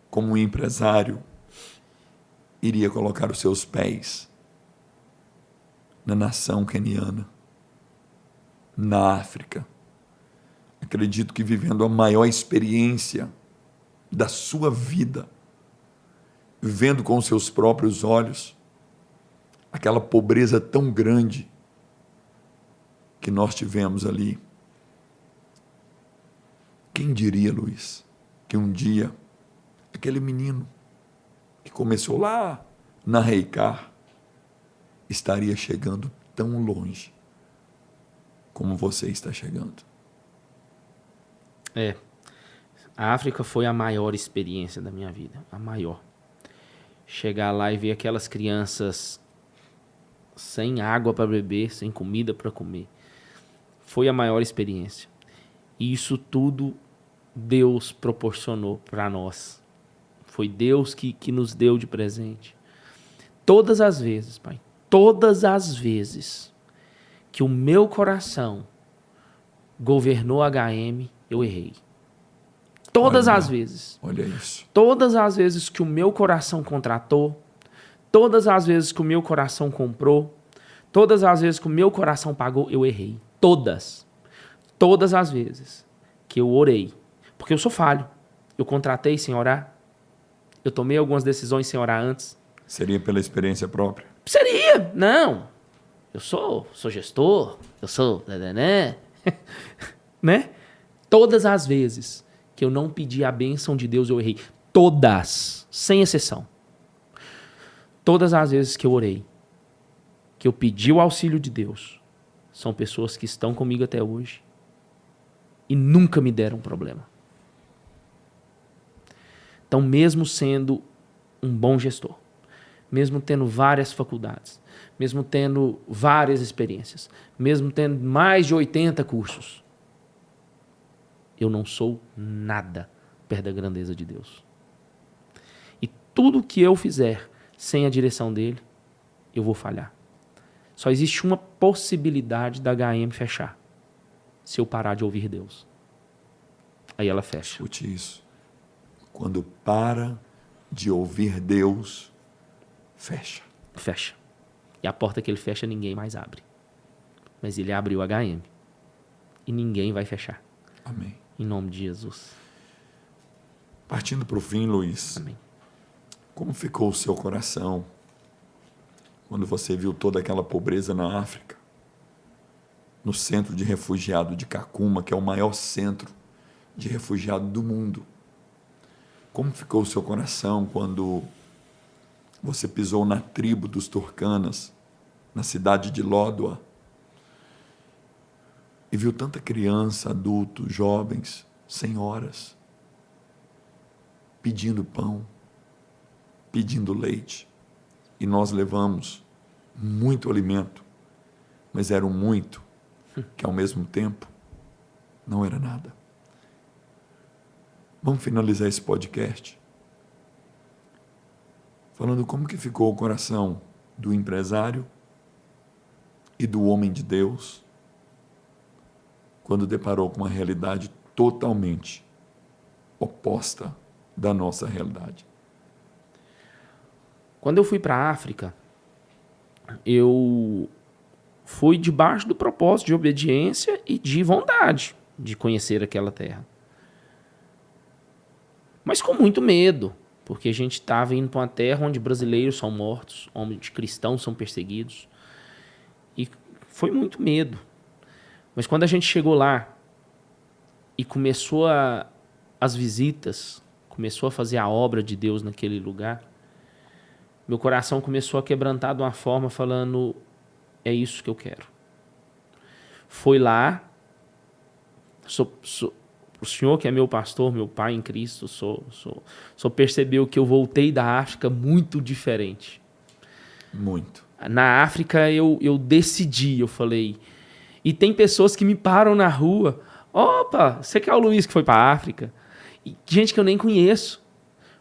como um empresário, iria colocar os seus pés na nação queniana, na África. Acredito que vivendo a maior experiência da sua vida, vendo com os seus próprios olhos aquela pobreza tão grande que nós tivemos ali. Quem diria, Luiz, que um dia aquele menino que começou lá na Reicar estaria chegando tão longe como você está chegando. A África foi a maior experiência da minha vida, a maior. Chegar lá e ver aquelas crianças sem água para beber, sem comida para comer, foi a maior experiência. E isso tudo Deus proporcionou para nós. Foi Deus que nos deu de presente. Todas as vezes, Pai, todas as vezes que o meu coração governou HM, eu errei. Todas as vezes. Olha isso. Todas as vezes que o meu coração contratou, todas as vezes que o meu coração comprou, todas as vezes que o meu coração pagou, eu errei. Todas. Todas as vezes que eu orei. Porque eu sou falho. Eu contratei sem orar. Eu tomei algumas decisões sem orar antes. Seria pela experiência própria? Seria. Não. Eu sou gestor. Eu sou... né? Todas as vezes que eu não pedi a bênção de Deus, eu errei. Todas. Sem exceção. Todas as vezes que eu orei, que eu pedi o auxílio de Deus, são pessoas que estão comigo até hoje e nunca me deram problema. Então, mesmo sendo um bom gestor, mesmo tendo várias faculdades, mesmo tendo várias experiências, mesmo tendo mais de 80 cursos, eu não sou nada perto da grandeza de Deus. E tudo que eu fizer sem a direção dele, eu vou falhar. Só existe uma possibilidade da HM fechar. Se eu parar de ouvir Deus. Aí ela fecha. Escute isso. Quando para de ouvir Deus, fecha. Fecha. E a porta que ele fecha, ninguém mais abre. Mas ele abriu a HM. E ninguém vai fechar. Amém. Em nome de Jesus. Partindo para o fim, Luiz. Amém. Como ficou o seu coração quando você viu toda aquela pobreza na África? No centro de refugiado de Kakuma, que é o maior centro de refugiado do mundo. Como ficou o seu coração quando você pisou na tribo dos Turcanas, na cidade de Lodwar, e viu tanta criança, adultos, jovens, senhoras, pedindo pão, pedindo leite, e nós levamos muito alimento, mas era um muito que ao mesmo tempo não era nada. Vamos finalizar esse podcast falando como que ficou o coração do empresário e do homem de Deus quando deparou com uma realidade totalmente oposta da nossa realidade. Quando eu fui para a África, eu fui debaixo do propósito de obediência e de vontade de conhecer aquela terra. Mas com muito medo, porque a gente estava indo para uma terra onde brasileiros são mortos, onde cristãos são perseguidos. E foi muito medo. Mas quando a gente chegou lá e começou as visitas, começou a fazer a obra de Deus naquele lugar, meu coração começou a quebrantar de uma forma falando, é isso que eu quero. Foi lá, o senhor que é meu pastor, meu pai em Cristo, só percebeu que eu voltei da África muito diferente. Muito. Na África eu decidi, eu falei... E tem pessoas que me param na rua. Opa, você que é o Luiz que foi para a África? E gente que eu nem conheço.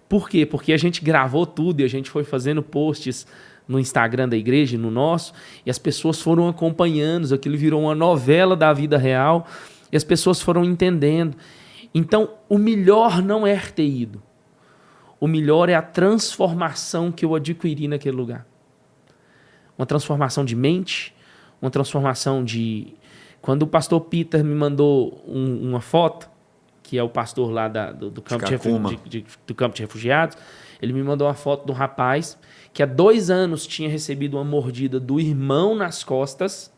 Por quê? Porque a gente gravou tudo e a gente foi fazendo posts no Instagram da igreja, no nosso, e as pessoas foram acompanhando, aquilo virou uma novela da vida real, e as pessoas foram entendendo. Então, o melhor não é ter ido. O melhor é a transformação que eu adquiri naquele lugar. Uma transformação de mente, uma transformação de... Quando o pastor Peter me mandou uma foto, que é o pastor lá do campo do campo de refugiados, ele me mandou uma foto de um rapaz que há 2 anos tinha recebido uma mordida do irmão nas costas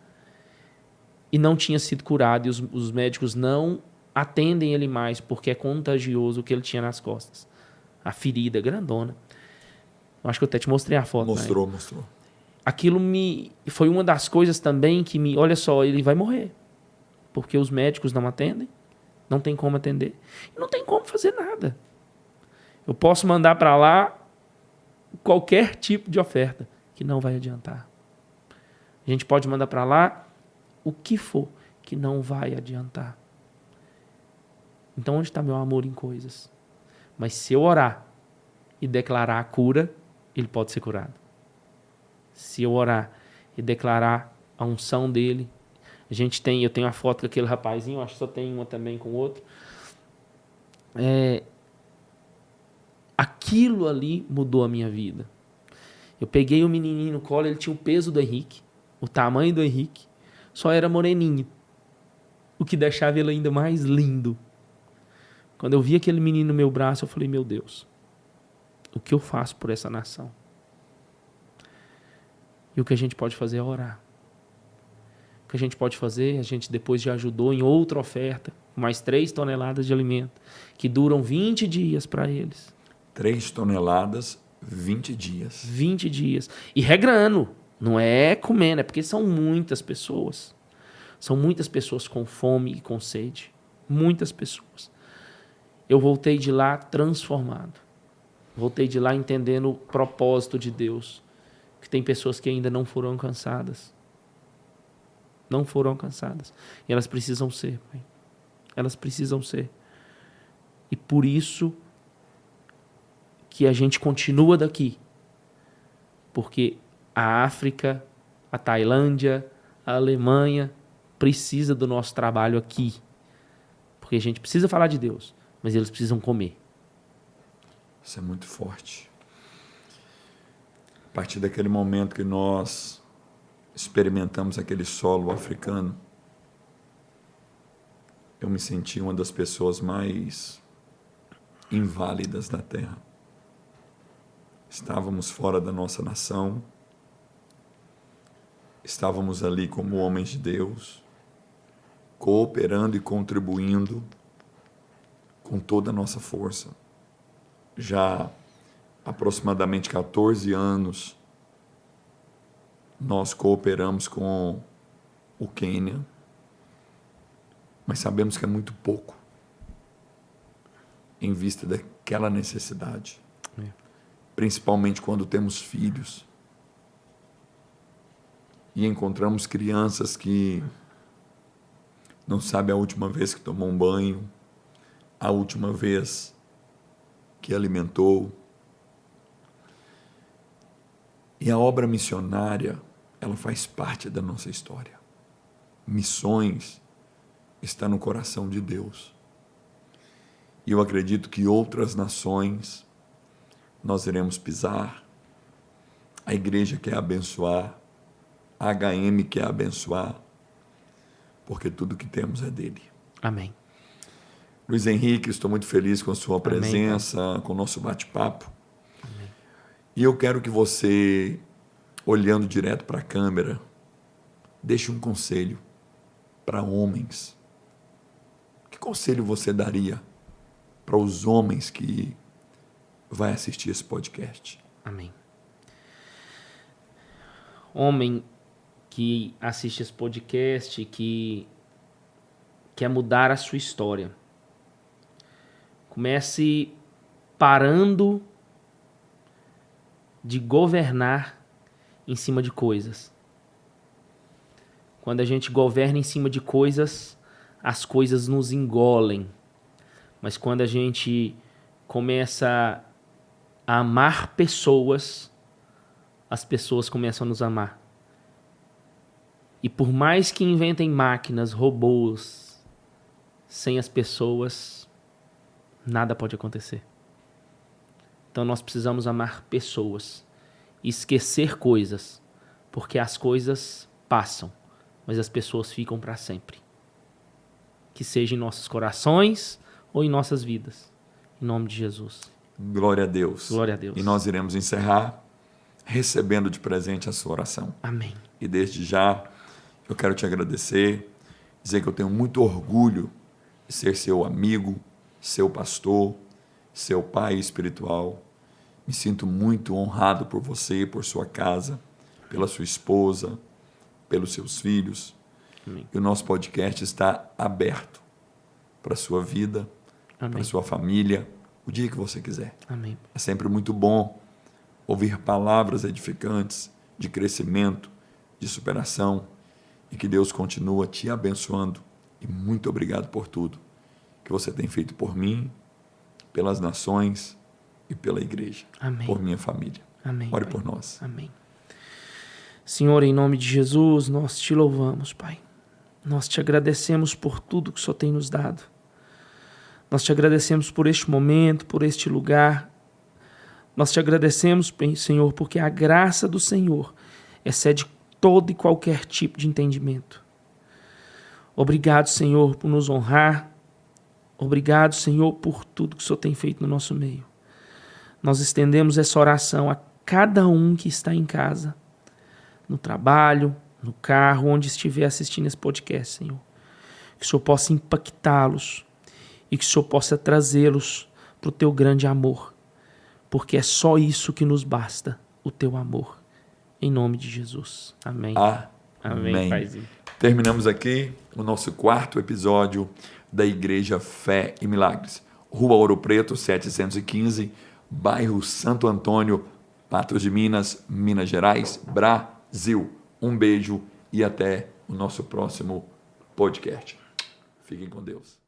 e não tinha sido curado, e os médicos não atendem ele mais porque é contagioso o que ele tinha nas costas. A ferida grandona. Eu acho que eu até te mostrei a foto. Mostrou. aquilo foi uma das coisas também que olha só, ele vai morrer. Porque os médicos não atendem, não tem como atender, não tem como fazer nada. Eu posso mandar para lá qualquer tipo de oferta, que não vai adiantar. A gente pode mandar para lá o que for, que não vai adiantar. Então, onde está meu amor em coisas? Mas se eu orar e declarar a cura, ele pode ser curado. Se eu orar e declarar a unção dele, eu tenho a foto com aquele rapazinho, acho que só tem uma também com o outro. Aquilo ali mudou a minha vida. Eu peguei o menininho no colo, ele tinha o peso do Henrique, o tamanho do Henrique, só era moreninho, o que deixava ele ainda mais lindo. Quando eu vi aquele menino no meu braço, eu falei, meu Deus, o que eu faço por essa nação? E o que a gente pode fazer é orar. O que a gente pode fazer, a gente depois já ajudou em outra oferta, mais 3 toneladas de alimento, que duram 20 dias para eles. 3 toneladas, 20 dias. 20 dias. E regrando, não é comendo, é porque são muitas pessoas. São muitas pessoas com fome e com sede. Muitas pessoas. Eu voltei de lá transformado. Voltei de lá entendendo o propósito de Deus. Que tem pessoas que ainda não foram alcançadas. Não foram alcançadas. E elas precisam ser, Pai. Elas precisam ser. E por isso que a gente continua daqui. Porque a África, a Tailândia, a Alemanha precisa do nosso trabalho aqui. Porque a gente precisa falar de Deus, mas eles precisam comer. Isso é muito forte. A partir daquele momento que nós experimentamos aquele solo africano, eu me senti uma das pessoas mais inválidas da Terra. Estávamos fora da nossa nação, estávamos ali como homens de Deus, cooperando e contribuindo com toda a nossa força. Já há aproximadamente 14 anos, nós cooperamos com o Quênia, mas sabemos que é muito pouco em vista daquela necessidade. Principalmente quando temos filhos e encontramos crianças que não sabem a última vez que tomou um banho, a última vez que alimentou. E a obra missionária, ela faz parte da nossa história. Missões está no coração de Deus. E eu acredito que outras nações nós iremos pisar. A igreja quer abençoar, a HM quer abençoar, porque tudo que temos é dele. Amém. Luiz Henrique, estou muito feliz com a sua presença, Amém, com o nosso bate-papo. E eu quero que você, olhando direto para a câmera, deixe um conselho para homens. Que conselho você daria para os homens que vai assistir esse podcast? Amém. Homem que assiste esse podcast, que quer mudar a sua história. Comece parando de governar em cima de coisas. Quando a gente governa em cima de coisas, as coisas nos engolem. Mas quando a gente começa a amar pessoas, as pessoas começam a nos amar. E por mais que inventem máquinas, robôs, sem as pessoas, nada pode acontecer. Então nós precisamos amar pessoas e esquecer coisas, porque as coisas passam, mas as pessoas ficam para sempre. Que seja em nossos corações ou em nossas vidas. Em nome de Jesus. Glória a Deus. Glória a Deus. E nós iremos encerrar recebendo de presente a sua oração. Amém. E desde já, eu quero te agradecer, dizer que eu tenho muito orgulho de ser seu amigo, seu pastor, seu pai espiritual. Me sinto muito honrado por você, por sua casa, pela sua esposa, pelos seus filhos. Amém. E o nosso podcast está aberto para a sua vida, Amém. para a sua família, o dia que você quiser. Amém. É sempre muito bom ouvir palavras edificantes de crescimento, de superação, e que Deus continua te abençoando. E muito obrigado por tudo que você tem feito por mim, pelas nações e pela igreja. Amém. Por minha família. Amém. Ore Pai. por nós. Amém. Senhor, em nome de Jesus, nós te louvamos, Pai. Nós te agradecemos por tudo que o Senhor tem nos dado. Nós te agradecemos por este momento, por este lugar. Nós te agradecemos, Senhor, porque a graça do Senhor excede todo e qualquer tipo de entendimento. Obrigado, Senhor, por nos honrar. Obrigado, Senhor, por tudo que o Senhor tem feito no nosso meio. Nós estendemos essa oração a cada um que está em casa, no trabalho, no carro, onde estiver assistindo esse podcast, Senhor. Que o Senhor possa impactá-los e que o Senhor possa trazê-los para o teu grande amor, porque é só isso que nos basta, o teu amor. Em nome de Jesus. Amém. Amém, Paizinho. Terminamos aqui o nosso 4º episódio da Igreja Fé e Milagres. Rua Ouro Preto, 715, bairro Santo Antônio, Patos de Minas, Minas Gerais, Brasil. Um beijo e até o nosso próximo podcast. Fiquem com Deus.